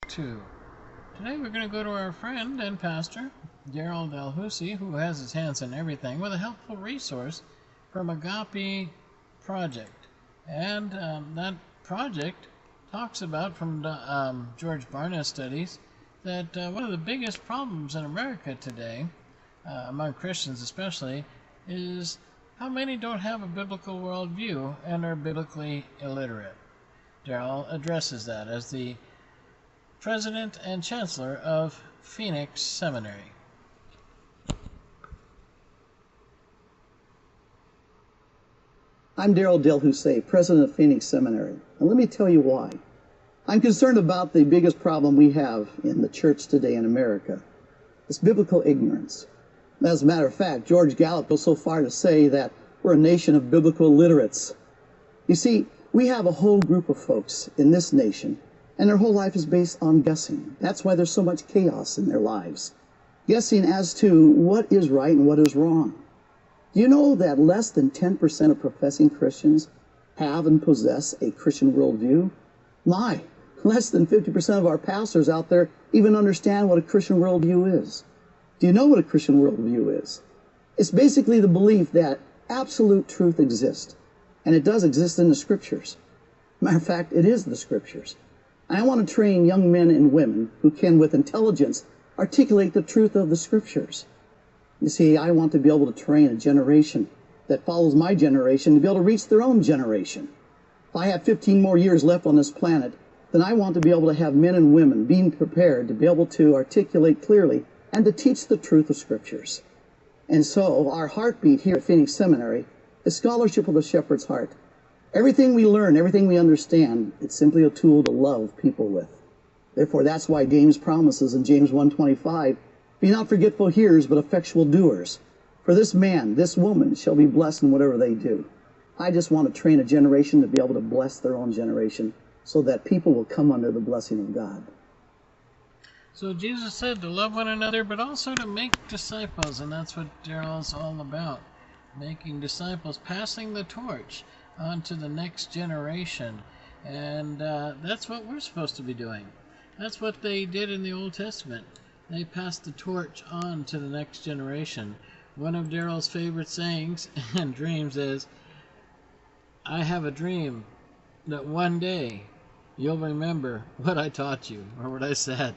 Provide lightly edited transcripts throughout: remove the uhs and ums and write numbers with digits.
2. Today we're going to go to our friend and pastor, Daryl Delhusi, who has his hands in everything, with a helpful resource from Agape Project. And that project talks about, from George Barna's studies, that one of the biggest problems in America today, among Christians especially, is how many don't have a biblical worldview and are biblically illiterate. Daryl addresses that as the President and Chancellor of Phoenix Seminary. I'm Daryl Delhusi, President of Phoenix Seminary, and let me tell you why. I'm concerned about the biggest problem we have in the church today in America. It's biblical ignorance. As a matter of fact, George Gallup goes so far to say that we're a nation of biblical illiterates. You see, we have a whole group of folks in this nation, and their whole life is based on guessing. That's why there's so much chaos in their lives. Guessing as to what is right and what is wrong. Do you know that less than 10% of professing Christians have and possess a Christian worldview? My, less than 50% of our pastors out there even understand what a Christian worldview is. Do you know what a Christian worldview is? It's basically the belief that absolute truth exists, and it does exist in the Scriptures. Matter of fact, it is the Scriptures. I want to train young men and women who can, with intelligence, articulate the truth of the Scriptures. You see, I want to be able to train a generation that follows my generation to be able to reach their own generation. If I have 15 more years left on this planet, then I want to be able to have men and women being prepared to be able to articulate clearly and to teach the truth of Scriptures. And so our heartbeat here at Phoenix Seminary is scholarship of the shepherd's heart. Everything we learn, everything we understand, it's simply a tool to love people with. Therefore, that's why James promises in James 1:25, "Be not forgetful hearers, but effectual doers. For this man, this woman, shall be blessed in whatever they do." I just want to train a generation to be able to bless their own generation so that people will come under the blessing of God. So Jesus said to love one another, but also to make disciples, and that's what Daryl's all about. Making disciples, passing the torch on to the next generation. And that's what we're supposed to be doing. That's what they did in the Old Testament. They passed the torch on to the next generation. One of Daryl's favorite sayings and dreams is, "I have a dream that one day you'll remember what I taught you," or what I said.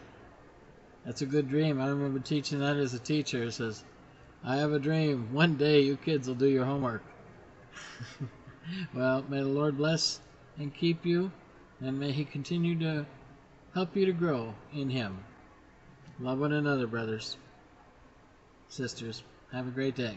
That's a good dream. I remember teaching that as a teacher. It says, "I have a dream. One day you kids will do your homework." Well, may the Lord bless and keep you, and may He continue to help you to grow in Him. Love one another, brothers, sisters. Have a great day.